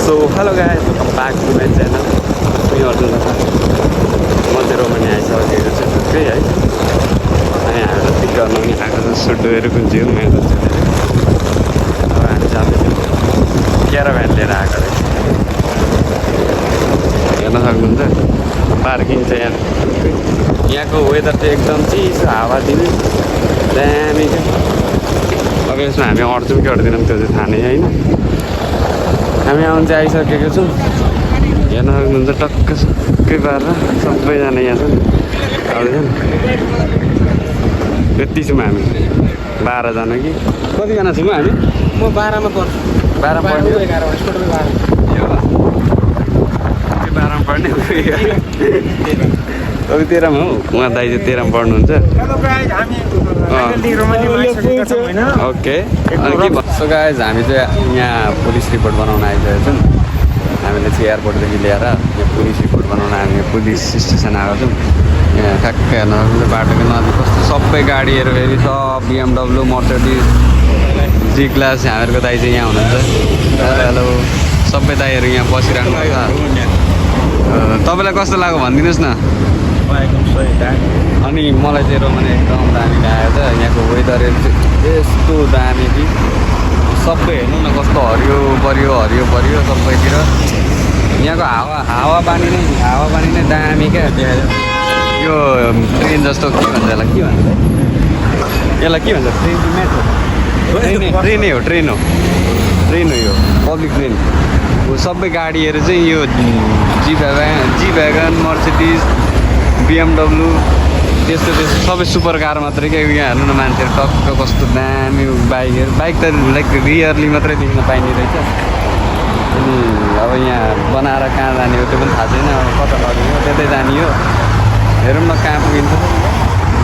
So hello guys, welcome back to my channel. Me Arjun Lama. म चाहिँ रोमानी आइसकेको छु ठुक्कै है। अनि हामीलाई पिक गर्नु पनि आएको छ सुडोहरू कुन चाहिँ मेरो चाहिँ। अब हामी जाँदैछौँ क्याराभ्यान लिएर आएको है। हेर्न सक्नुहुन्छ पार्किङ चाहिँ यहाँ ठुक्कै। यहाँको वेदर चाहिँ एकदम चिसो, हावा दिने दामी क्या। अब यसमा हामी अड्छौँ कि अड्दैनौँ त्यो चाहिँ थाहा नै होइन। हामी आउनु चाहिँ आइसकेको छौँ। हेर्न सक्नुहुन्छ टक्कै पारेर सबैजना यहाँ छन् आउँदैछन्। त्यति छौँ हामी 12जना कि कतिजना छौँ हामी? म 12मा पर्छु। 12 पढ्ने 11 स्टुडेन्ट 12 पढ्ने अब 13मा हो। उहाँ दाइ चाहिँ 13मा पढ्नुहुन्छ। ओके अनि के भन्छ गाइज, हामी चाहिँ यहाँ पुलिस रिपोर्ट बनाउन आइसकेको छौँ। हामीले चाहिँ एयरपोर्टदेखि ल्याएर यहाँ पुलिस रिपोर्ट बनाउन हामी पुलिस स्टेसन आएको छौँ। यहाँ ठ्याक्कै हेर्न बाटोको नजिक कस्तो सबै गाडीहरू फेरि सब BMW, मर्सिडिज, जी क्लास। हामीहरूको दाइ चाहिँ यहाँ हुनुहुन्छ। हेलो सबै दाइहरू यहाँ बसिरहनु भएको छ। तपाईँलाई कस्तो लाग्यो भनिदिनुहोस् न। अनि मलाई चाहिँ रोमानी एकदम दामी लागेको छ। यहाँको वेदरहरू चाहिँ यस्तो दामी कि सबै हेर्नु न कस्तो हरियो परियो सबैतिर। यहाँको हावापानी नै दामी क्या। यो ट्रेन जस्तो के भन्छ यसलाई, के भन्छ यसलाई, के भन्छ? ट्रेन कि मेट्रो? ट्रेन हो यो पब्लिक ट्रेन हो। सबै गाडीहरू चाहिँ यो जी भ्यागन, मर्सिडिज, BMW त्यस्तो सबै सुपर कार मात्रै क्या। यहाँ हेर्नु न मान्छेहरू टक्क कस्तो दामी बाइकहरू। बाइक त लाइक रियरली मात्रै देख्न पाइने रहेछ। अनि अब यहाँ बनाएर कहाँ जाने हो त्यो पनि थाहा छैन। अब कता लग्ने हो त्यतै जाने हो। हेरौँ न कहाँ पुगिन्छ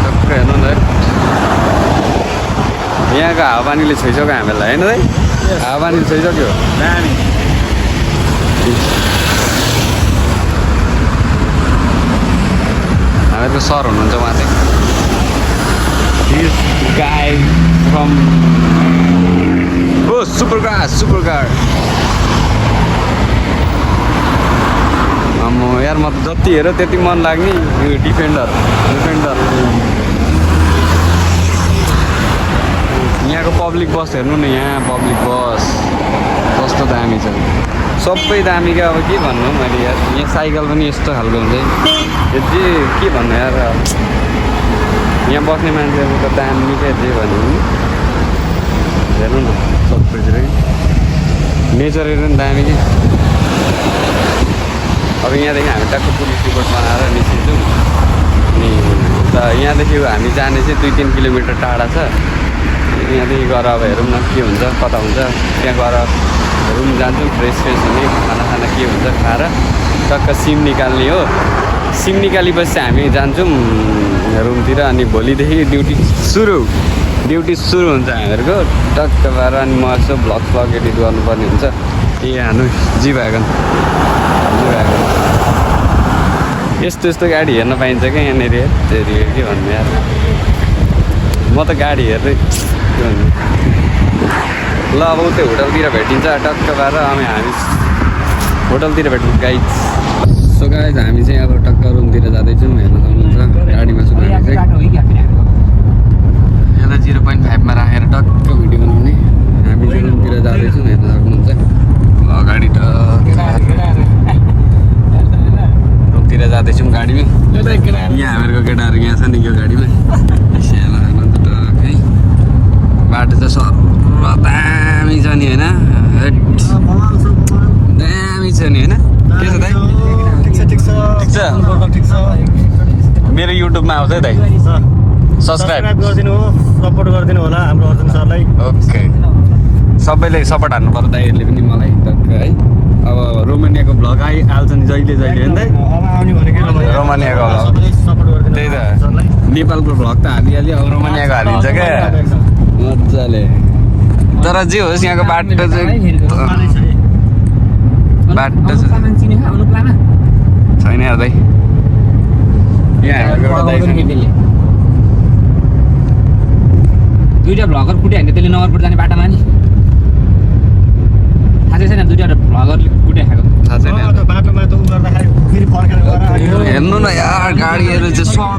टक्क। हेर्नु न यहाँको हावापानीले छोइसक्यो हामीलाई होइन है। हावापानीले छोइसक्यो दामी। हामीहरूको सर हुनुहुन्छ उहाँ चाहिँ। This guy from super car. यार म त जति हेर त्यति मन लाग्ने यो डिफेन्डर। यहाँको पब्लिक बस हेर्नु न, यहाँ पब्लिक बस कस्तो दामी छ। सबै दामी क्या। अब के भन्नु मैले यार, यहाँ साइकल पनि यस्तो खालको हुन्छ यो जे के भन्नु यार। यहाँ बस्ने मान्छेहरू त दामी क्या जे भन्यो नि। हेर्नु न सबैतिर नेचरहरू पनि दामी कि। अब यहाँदेखि हामी टक्क पुलिस रिपोर्ट बनाएर निस्किन्छौँ। अनि यहाँदेखि हामी जाने चाहिँ 2-3 किलोमिटर टाढा छ। यहाँदेखि गएर अब हेरौँ न के हुन्छ कता हुन्छ। त्यहाँ गएर रुम जान्छौँ, फ्रेस हुने, खाना के हुन्छ खाएर टक्क सिम निकाल्ने हो। सिम निकालेपछि हामी जान्छौँ रुमतिर। अनि भोलिदेखि ड्युटी सुरु हुन्छ हामीहरूको टक्क भएर। अनि म यसो भ्लग एडिट गर्नुपर्ने हुन्छ। त्यही हानु जी भ्यागन यस्तो गाडी हेर्न पाइन्छ क्या यहाँनिर। के भन्नु यार, म त गाडी हेर्दै के भन्नु। ल अब उतै होटलतिर भेटिन्छ टक्क पारेर। हामी होटलतिर भेट्नु गाइज। सो गाइज हामी चाहिँ अब टक्क रुमतिर जाँदैछौँ। हेर्न सक्नुहुन्छ गाडीमा छु हामी चाहिँ। यसलाई 0.5मा राखेर टक्क भिडियो बनाउने। हामी चाहिँ रुमतिर जाँदैछौँ हेर्न सक्नुहुन्छ। अगाडि रुमतिर जाँदैछौँ गाडीमा। यहाँ हामीहरूको केटाहरू यहाँ छ नि यो गाडीमा। बाटो चाहिँ सर दामी छ नि होइन। दामी छ नि होइन। के छ दाइ? ठिक छ। मेरो युट्युबमा आउँछ है दाइ। सब्सक्राइब गरिदिनु हो, सपोर्ट गरिदिनु होला हाम्रो अर्जुन सरलाई। ओके सबैले सपोर्ट हान्नु पर्यो दाइहरूले पनि मलाई टक्क है। अब रोमानियाको भ्लग आइहाल्छ नि जहिले होइन दाइ। रोमानियाको भ्लग त्यही त। नेपालको भ्लग त हालिहाल्यो, अब रोमानियाको हालिन्छ क्या मजाले। तर जे होस् यहाँको बाटो चाहिँ छैन यार दाइ। यहाँ दुईवटा भ्लगर कुट्यो भने त्यसले नगरपुर जाने बाटोमा नि थाहा छैन। दुईवटा भ्लगरले कुट्यो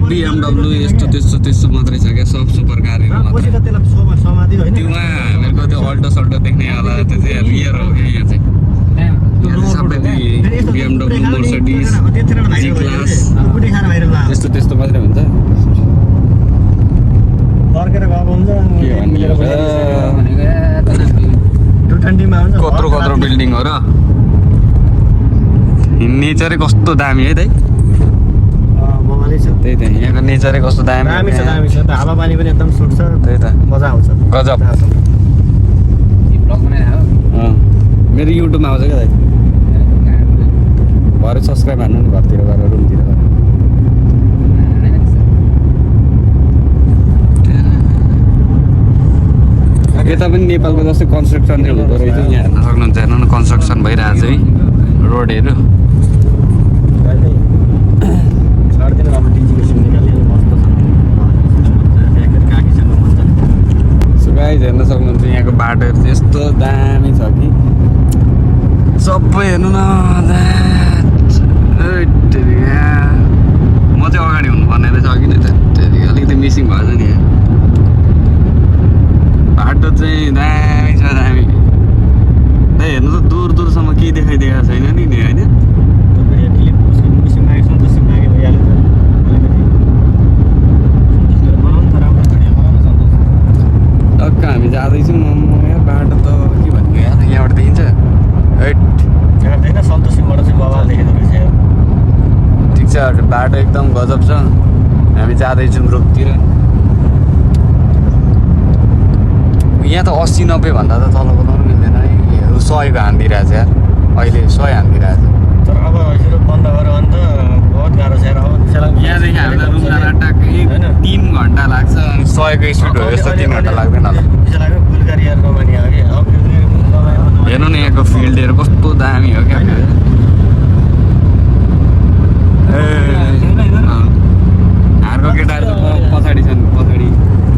BMW यस्तो त्यस्तो मात्रै छ क्या सब सुपर कारहरू मात्रै त्योमा हामीहरूको त्यो अल्टो सल्टो देख्ने होला त्यो चाहिँ रियर हो क्या यहाँ चाहिँ सबै BMW मर्सिडिज जी क्लास त्यस्तो मात्रै हुन्छ कत्रो बिल्डिङ हो र नेचरै कस्तो दामी है दाइ त्यही त यहाँको नेचरै कस्तो दामी हावापानी पनि एकदम सुट्छ त्यही त मजा आउँछ गजब मेरो युट्युबमा आउँछ क्या दाइ भरे सब्सक्राइब हान्नु नि घरतिर गएर रुमतिर गएर यता पनि नेपालको जस्तै कन्स्ट्रक्सन हुँदो रहेछ यहाँ हेर्न सक्नुहुन्छ हेर्नु न कन्स्ट्रक्सन भइरहेको छ है रोडहरू गाइज हेर्न सक्नुहुन्छ यहाँको बाटोहरू चाहिँ यस्तो दामी छ कि सबै हेर्नु न म चाहिँ अगाडि हुनुपर्ने रहेछ अघि नै त अलिकति मिसिङ भएछ नि यहाँ बाटो चाहिँ दामी छ दामी हेर्नु त दूरसम्म केही देखाइदिएको छैन नि होइन टक्क हामी जाँदैछौँ यहाँ बाटो त के भन्नु यहाँ यहाँबाट देखिन्छ सन्तोषीबाट चाहिँ बाबा देखेको रहेछ ठिक छ बाटो एकदम गजब छ हामी जाँदैछौँ रोडतिर यहाँ त 80-90 भन्दा त तल बनाउनु मिल्दैन है 100को हानिदिइरहेछ यार अहिले 100 हानिदिइरहेछ तर अब यसरी बन्द गऱ्यो भने त बहुत गाह्रो छ यार अब यहाँदेखि हामीलाई रुम जान ट्याक्कै 3 घन्टा लाग्छ अनि 100को स्पिड हो यस्तो 3 घन्टा लाग्दैन होला हेर्नु न यहाँको फिल्डहरू कस्तो दामी हो क्या हाम्रो केटाहरू पछाडि छन्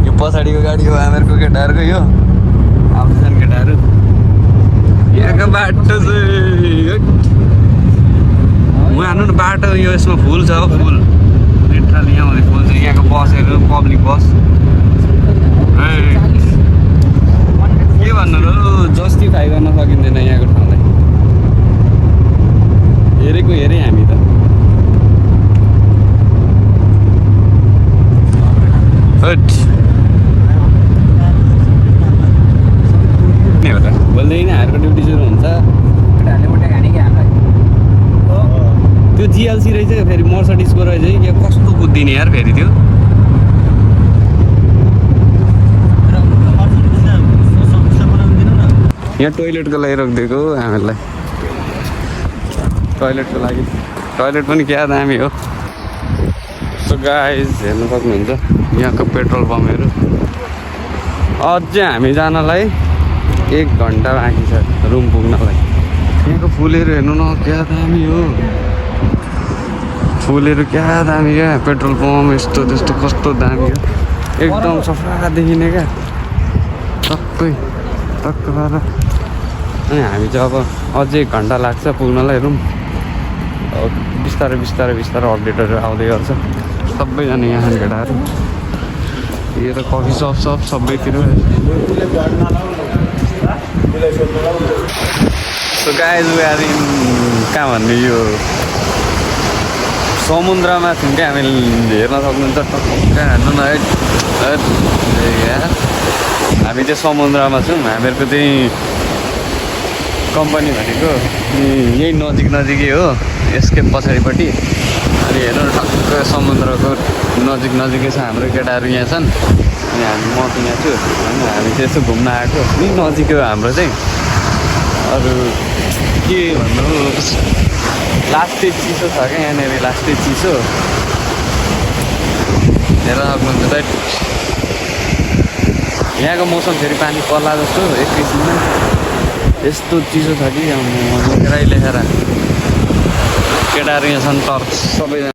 यो पछाडिको गाडी हो हामीहरूको केटाहरूको यो आउँछ छन् केटाहरू यहाँको बाटो चाहिँ उहाँहरू न बाटो यो यसमा फुल छ हो फुल लिटरल यहाँ फुल छ यहाँको बसहरू पब्लिक बस के भन्नु र जस्टिफाई गर्न सकिँदैन यहाँको ठाउँलाई हेरेको हेरेँ हामी त बोल्दैन हामीहरूको ड्युटी सुरु हुन्छ त्यो जिएलसी रहेछ फेरि मर्सिडिजको रहेछ यहाँ कस्तो कुद्दिने यार फेरि त्यो यहाँ टोइलेटको लागि रोकिदिएको हामीहरूलाई टोइलेट पनि क्या दामी हो सो गाइज हेर्नु सक्नुहुन्छ यहाँको पेट्रोल पम्पहरू अझै हामी जानलाई 1 घन्टा बाँकी छ रुम पुग्नलाई यहाँको फुलहरू हेर्नु न क्या दामी हो फुलहरू क्या दामी क्या पेट्रोल पम्प यस्तो त्यस्तो कस्तो दामी हो एकदम सफा देखिने क्या टक्कै टक्क भएर अनि हामी चाहिँ अब अझै 1 घन्टा लाग्छ पुग्नलाई रुम बिस्तारै अपडेटहरू आउँदै गर्छ सबैजना यहाँ केटाहरू यो त कफी सप सबैतिर so guys we are in कहाँ भन्ने यो समुद्रमा थियौँ क्या हामी हेर्न सक्नुहुन्छ टक्क हेर्नु न है हामी चाहिँ समुद्रमा छौँ हामीहरूको चाहिँ कम्पनी भनेको यही नजिकै हो यसकै पछाडिपट्टि अनि हेर्नु न टक्क समुद्रको नजिकै छ हाम्रो केटाहरू यहाँ छन् अनि म चाहिँ यहाँ छु होइन हामी चाहिँ यसो घुम्न आएको नि नजिकै हो हाम्रो चाहिँ अरू के भन्नु लास्टै चिसो छ क्या यहाँनिर लास्टै चिसो हेर्न सक्नुहुन्छ त यहाँको मौसम फेरि पानी पर्ला जस्तो एक किसिममा यस्तो चिसो छ कि लेखेर केटाहरू यहाँ छन् तर सबैजना